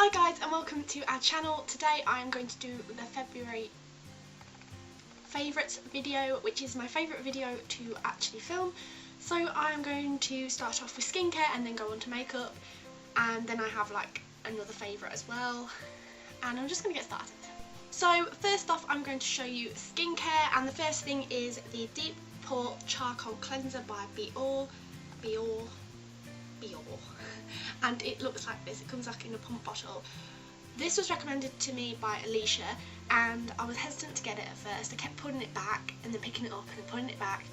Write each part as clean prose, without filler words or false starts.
Hi guys and welcome to our channel. Today I am going to do the February favourites video, which is my favourite video to actually film. So I am going to start off with skincare and then go on to makeup, and then I have like another favourite as well, and I'm just going to get started. So first off I'm going to show you skincare, and the first thing is the Deep Pore Charcoal Cleanser by Be All. And it looks like this. It comes like in a pump bottle. This was recommended to me by Alicia and I was hesitant to get it at first. I kept putting it back and then picking it up and then putting it back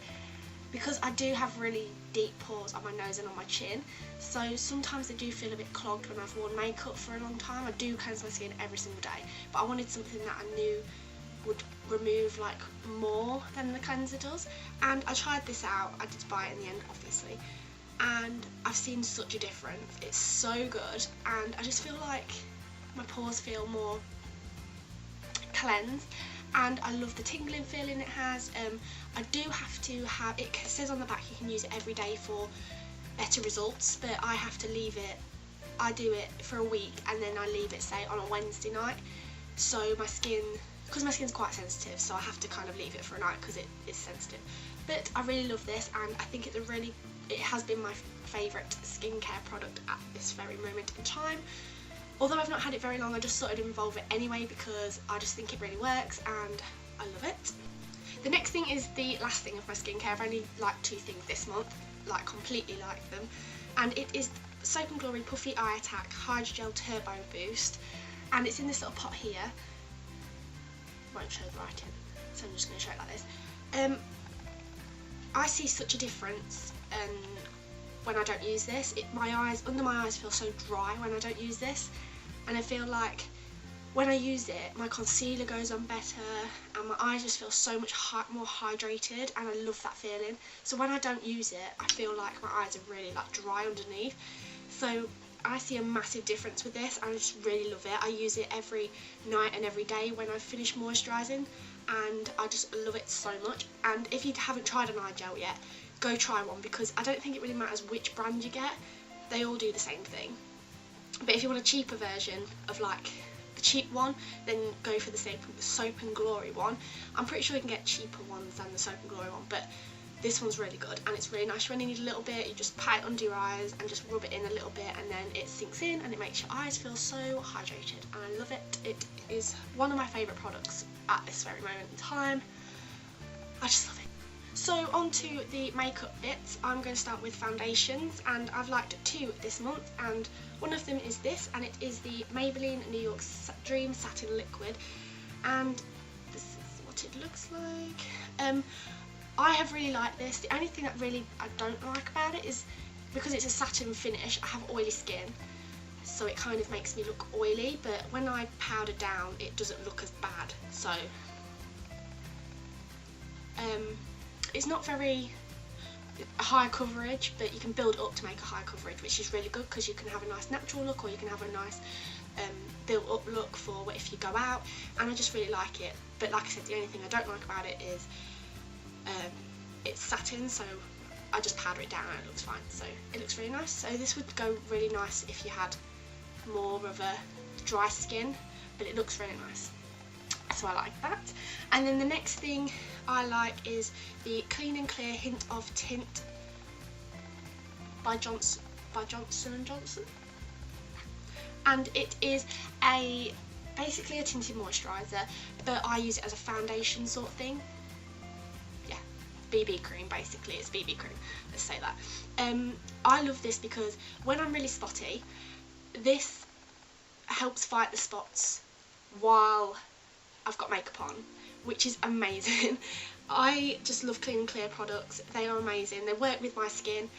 because I do have really deep pores on my nose and on my chin, so sometimes they do feel a bit clogged when I've worn makeup for a long time. I do cleanse my skin every single day, but I wanted something that I knew would remove like more than the cleanser does, and I tried this out. I did buy it in the end obviously, and I've seen such a difference. It's so good and I just feel like my pores feel more cleansed, and I love the tingling feeling it has. I do have to have, it says on the back you can use it every day for better results, but I have to leave it, I do it for a week and then I leave it say on a Wednesday night, so my skin, because my skin's quite sensitive, so I have to kind of leave it for a night because it is sensitive. But I really love this and I think it has been my favourite skincare product at this very moment in time. Although I've not had it very long, I just thought I'd involve it anyway because I just think it really works and I love it. The next thing is the last thing of my skincare. I've only liked two things this month, like completely like them, and it is Soap & Glory Puffy Eye Attack Hydrogel Turbo Boost, and it's in this little pot here. Won't show the writing, so I'm just going to show it like this. I see such a difference when I don't use this. My eyes, under my eyes, feel so dry when I don't use this, and I feel like when I use it my concealer goes on better and my eyes just feel so much more hydrated, and I love that feeling. So when I don't use it I feel like my eyes are really like dry underneath, so I see a massive difference with this. I just really love it. I use it every night and every day when I finish moisturising, and I just love it so much. And if you haven't tried an eye gel yet, go try one, because I don't think it really matters which brand you get, they all do the same thing. But if you want a cheaper version of like the cheap one, then go for the Soap & Glory one. I'm pretty sure you can get cheaper ones than the Soap & Glory one, but this one's really good and it's really nice. When you need a little bit, you just pat it under your eyes and just rub it in a little bit, and then it sinks in and it makes your eyes feel so hydrated, and I love it. It is one of my favourite products at this very moment in time. I just love it. So on to the makeup bits. I'm going to start with foundations, and I've liked two this month, and one of them is this, and it is the Maybelline New York Dream Satin Liquid, and this is what it looks like. I have really liked this. The only thing that really I don't like about it is because it's a satin finish, I have oily skin, so it kind of makes me look oily, but when I powder down it doesn't look as bad. So it's not very high coverage, but you can build up to make a high coverage, which is really good because you can have a nice natural look, or you can have a nice built up look for if you go out, and I just really like it. But like I said, the only thing I don't like about it is it's satin, so I just powder it down and it looks fine, so it looks really nice. So this would go really nice if you had more of a dry skin, but it looks really nice, so I like that. And then the next thing I like is the Clean & Clear Hint of Tint by Johnson & Johnson, and it is basically a tinted moisturiser, but I use it as a foundation sort of thing. Yeah, BB cream basically, it's BB cream, let's say that. I love this because when I'm really spotty, this helps fight the spots while I've got makeup on, which is amazing. I just love Clean & Clear products. They are amazing. They work with my skin,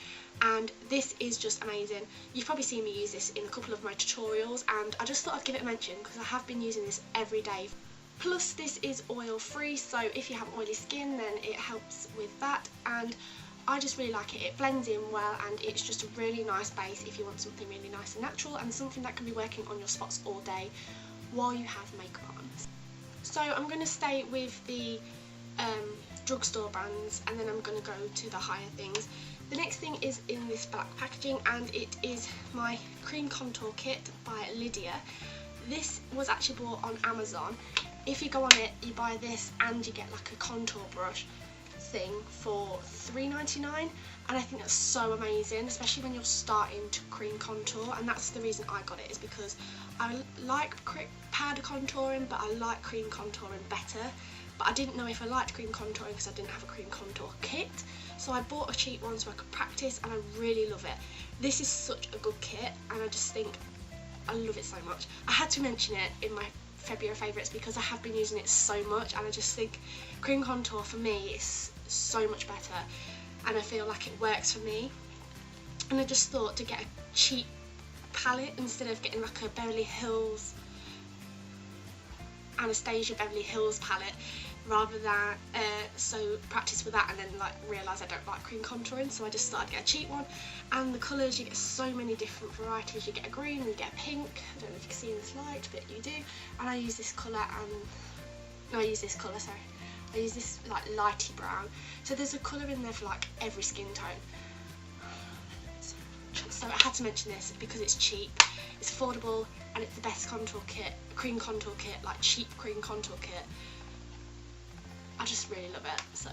and this is just amazing. You've probably seen me use this in a couple of my tutorials, and I just thought I'd give it a mention because I have been using this every day. Plus this is oil free, so if you have oily skin then it helps with that, and I just really like it. It blends in well, and it's just a really nice base if you want something really nice and natural, and something that can be working on your spots all day while you have makeup on. So I'm going to stay with the drugstore brands, and then I'm going to go to the higher things. The next thing is in this black packaging, and it is my cream contour kit by Lydia. This was actually bought on Amazon. If you go on it, you buy this and you get like a contour brush thing for $3.99, and I think that's so amazing, especially when you're starting to cream contour. And that's the reason I got it, is because I like powder contouring, but I like cream contouring better. But I didn't know if I liked cream contouring because I didn't have a cream contour kit, so I bought a cheap one so I could practice, and I really love it. This is such a good kit, and I just think I love it so much. I had to mention it in my February favourites because I have been using it so much, and I just think cream contour for me is so much better, and I feel like it works for me. And I just thought to get a cheap palette instead of getting like a Beverly Hills, Anastasia Beverly Hills palette, rather than so practice with that and then like realise I don't like cream contouring, so I just started to get a cheap one. And the colours, you get so many different varieties. You get a green and you get a pink. I don't know if you can see in this light, but you do. And I use this colour, and no, I use this colour, sorry. I use this like lighty brown. So there's a colour in there for like every skin tone. So I had to mention this because it's cheap, it's affordable, and it's the best contour kit, cream contour kit, like cheap cream contour kit. I just really love it. So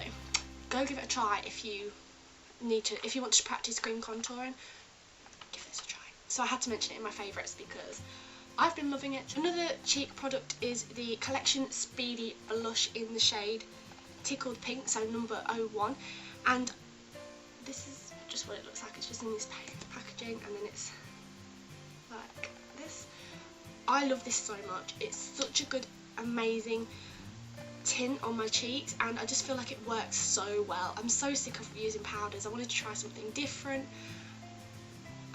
go give it a try if you want to practice cream contouring. Give this a try. So I had to mention it in my favourites because I've been loving it. Another cheap product is the Collection Speedy Blush in the shade Tickled Pink, so number 01, and this is just what it looks like. It's just in this packaging, and then it's like this. I love this so much. It's such a good, amazing tint on my cheeks, and I just feel like it works so well. I'm so sick of using powders. I wanted to try something different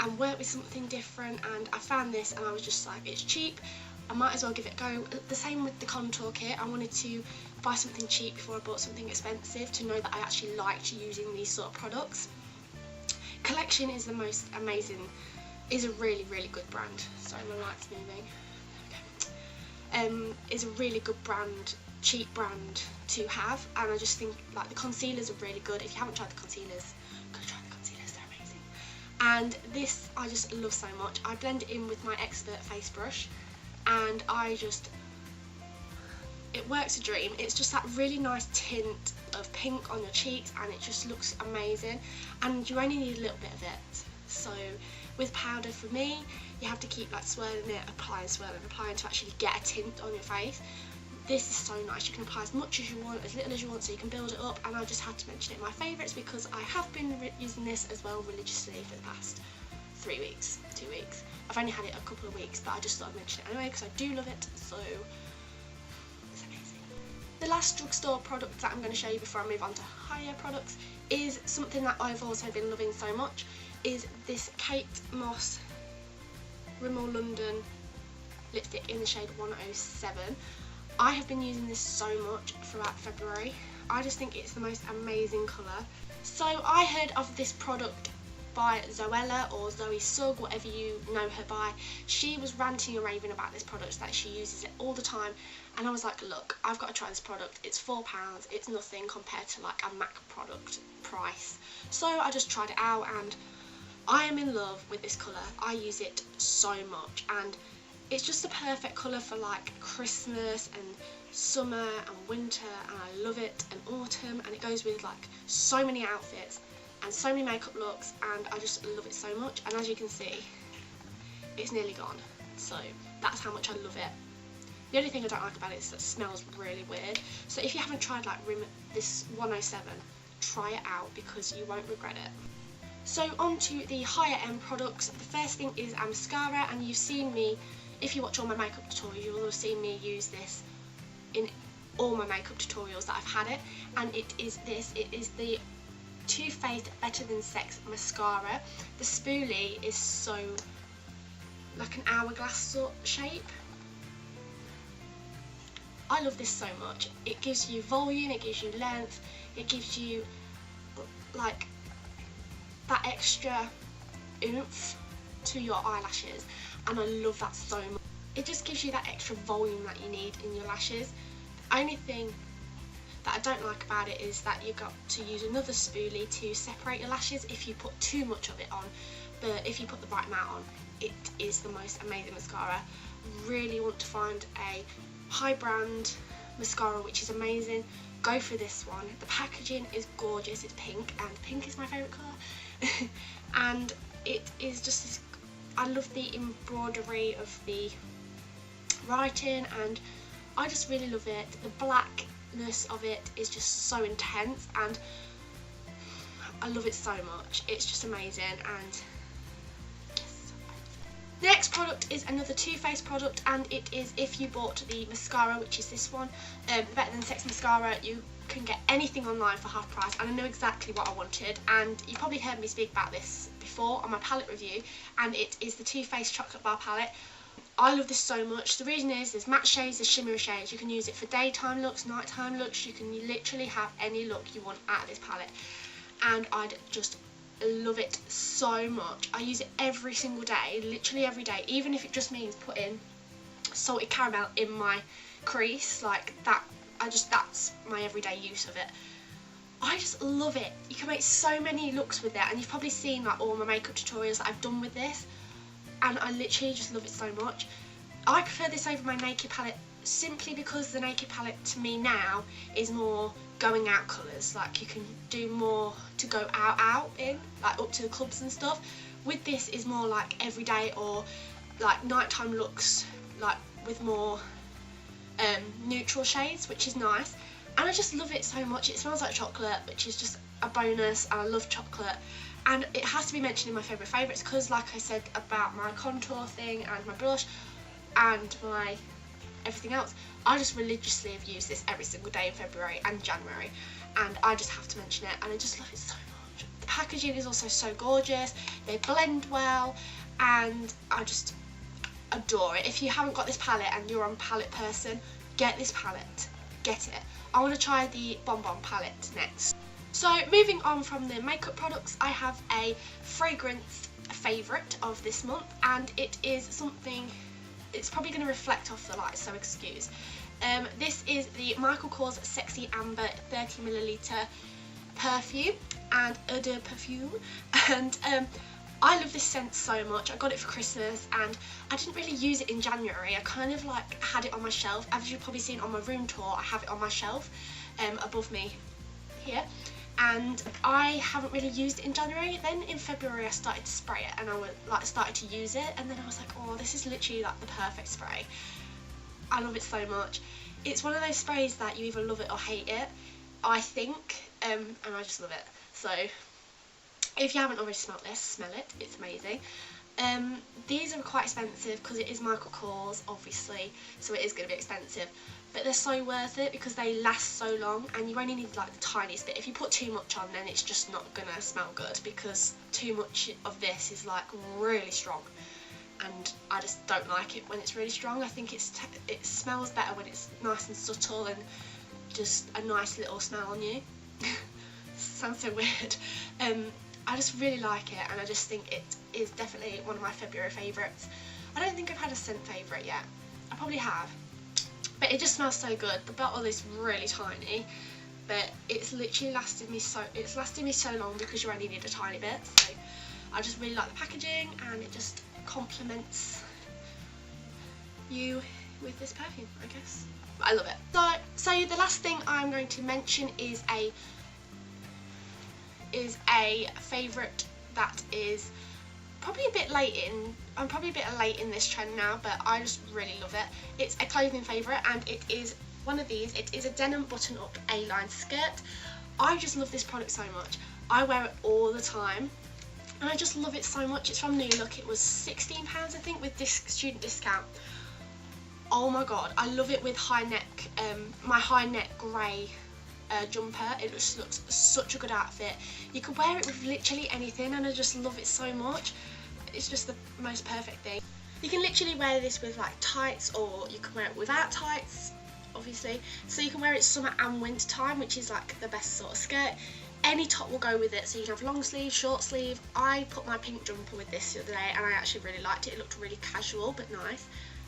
and work with something different, and I found this and I was just like, it's cheap, I might as well give it a go. The same with the contour kit. I wanted to buy something cheap before I bought something expensive, to know that I actually liked using these sort of products. Collection is the most amazing, is a really, really good brand. Sorry, my light's moving. Okay. Is a really good brand, cheap brand to have, and I just think like the concealers are really good. If you haven't tried the concealers, go try the concealers, they're amazing. And this I just love so much. I blend it in with my Expert face brush, and it works a dream. It's just that really nice tint of pink on your cheeks, and it just looks amazing, and you only need a little bit of it. So with powder, for me, you have to keep like swirling it, applying to actually get a tint on your face. This is so nice. You can apply as much as you want, as little as you want, so you can build it up. And I just had to mention it in my favourites because I have been using this as well religiously for the past 2 weeks. I've only had it a couple of weeks, but I just thought I'd mention it anyway because I do love it. So it's amazing. The last drugstore product that I'm going to show you before I move on to higher products is something that I've also been loving so much, is this Kate Moss Rimmel London lipstick in the shade 107. I have been using this so much throughout February. I just think it's the most amazing colour. So I heard of this product by Zoella, or Zoe Sugg, whatever you know her by. She was ranting and raving about this product, that she uses it all the time, and I was like, look, I've got to try this product. It's £4, it's nothing compared to like a MAC product price. So I just tried it out, and I am in love with this colour. I use it so much, and it's just the perfect colour for like Christmas and summer and winter, and I love it, and autumn, and it goes with like so many outfits and so many makeup looks, and I just love it so much. And as you can see, it's nearly gone, so that's how much I love it. The only thing I don't like about it is that it smells really weird. So if you haven't tried like this 107, try it out because you won't regret it. So on to the higher end products. The first thing is a mascara, and you've seen me, if you watch all my makeup tutorials, you will have seen me use this in all my makeup tutorials that I've had it, and it is this. It is the Too Faced Better Than Sex mascara. The spoolie is so like an hourglass sort of shape. I love this so much. It gives you volume, it gives you length, it gives you like that extra oomph to your eyelashes, and I love that so much. It just gives you that extra volume that you need in your lashes. The only thing that I don't like about it is that you've got to use another spoolie to separate your lashes if you put too much of it on, but if you put the right amount on, it is the most amazing mascara. Really want to find a high brand mascara which is amazing, go for this one. The packaging is gorgeous, it's pink, and pink is my favourite colour. And it is just this, I love the embroidery of the writing, and I just really love it. The blackness of it is just so intense, and I love it so much. It's just amazing. And the next product is another Too Faced product, and it is if you bought the mascara, which is this one, Better Than Sex mascara. You can get anything online for half price, and I know exactly what I wanted, and you probably heard me speak about this before on my palette review, and it is the Too Faced chocolate bar palette. I love this so much. The reason is there's matte shades, there's shimmery shades. You can use it for daytime looks, nighttime looks. You can literally have any look you want out of this palette, and I just love it so much. I use it every single day, literally every day, even if it just means putting salted caramel in my crease like that. That's my everyday use of it. I just love it. You can make so many looks with it, and you've probably seen like all my makeup tutorials that I've done with this, and I literally just love it so much. I prefer this over my Naked palette simply because the Naked palette to me now is more going out colours, like you can do more to go out in, like up to the clubs and stuff. With this is more like everyday or like nighttime looks, like with more neutral shades, which is nice. And I just love it so much. It smells like chocolate, which is just a bonus, and I love chocolate. And it has to be mentioned in my favourites because, like I said about my contour thing and my blush and my everything else, I just religiously have used this every single day in February and January, and I just have to mention it, and I just love it so much. The packaging is also so gorgeous, they blend well, and I just adore it. If you haven't got this palette and you're a palette person, get this palette, get it. I want to try the Bon Bon palette next. So moving on from the makeup products, I have a fragrance favourite of this month, and it is something, it's probably going to reflect off the light, so excuse. This is the Michael Kors Sexy Amber 30ml perfume and eau de parfum, and I love this scent so much. I got it for Christmas, and I didn't really use it in January. I kind of like had it on my shelf. As you've probably seen on my room tour, I have it on my shelf above me here, and I haven't really used it in January. Then in February I started to spray it, and I started to use it, and then I was like, oh, this is literally like the perfect spray. I love it so much. It's one of those sprays that you either love it or hate it, I think, and I just love it. So if you haven't already smelled this, smell it, it's amazing. These are quite expensive because it is Michael Kors, obviously, so it is going to be expensive, but they're so worth it because they last so long, and you only need like the tiniest bit. If you put too much on, then it's just not going to smell good, because too much of this is like really strong, and I just don't like it when it's really strong. I think it smells better when it's nice and subtle and just a nice little smell on you. Sounds so weird. I just really like it, and I just think it is definitely one of my February favourites. I don't think I've had a scent favourite yet. I probably have, but it just smells so good. The bottle is really tiny, but it's literally lasted me so long because you only need a tiny bit. So I just really like the packaging, and it just complements you with this perfume, I guess. I love it. So the last thing I'm going to mention is a favourite that is probably a bit late in, I'm probably a bit late in this trend now, but I just really love it. It's a clothing favourite, and it is one of these. It is a denim button-up A-line skirt. I just love this product so much. I wear it all the time, and I just love it so much. It's from New Look. It was £16 I think with this student discount. Oh my god, I love it with high neck, my high neck grey jumper. It just looks such a good outfit. You can wear it with literally anything, and I just love it so much. It's just the most perfect thing. You can literally wear this with like tights, or you can wear it without tights, obviously. So you can wear it summer and winter time, which is like the best sort of skirt. Any top will go with it, so you can have long sleeve, short sleeve. I put my pink jumper with this the other day, and I actually really liked it. It looked really casual but nice.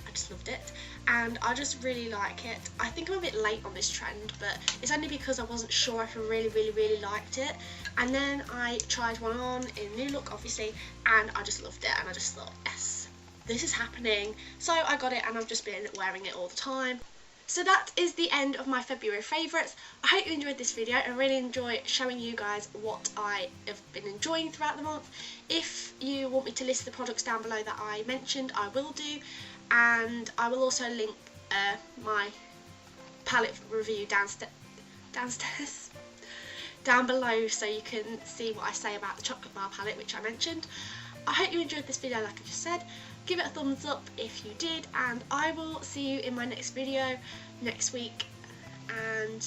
I I just loved it, and I just really like it. I think I'm a bit late on this trend, but it's only because I wasn't sure if I really liked it, and then I tried one on in New Look obviously, and I just loved it, and I just thought, yes, this is happening. So I got it, and I've just been wearing it all the time. So that is the end of my February favourites. I hope you enjoyed this video. I really enjoy showing you guys what I have been enjoying throughout the month. If you want me to list the products down below that I mentioned, I will do, and I will also link my palette review downstairs down below, so you can see what I say about the chocolate bar palette which I mentioned. I hope you enjoyed this video like I just said. Give it a thumbs up if you did, and I will see you in my next video next week, and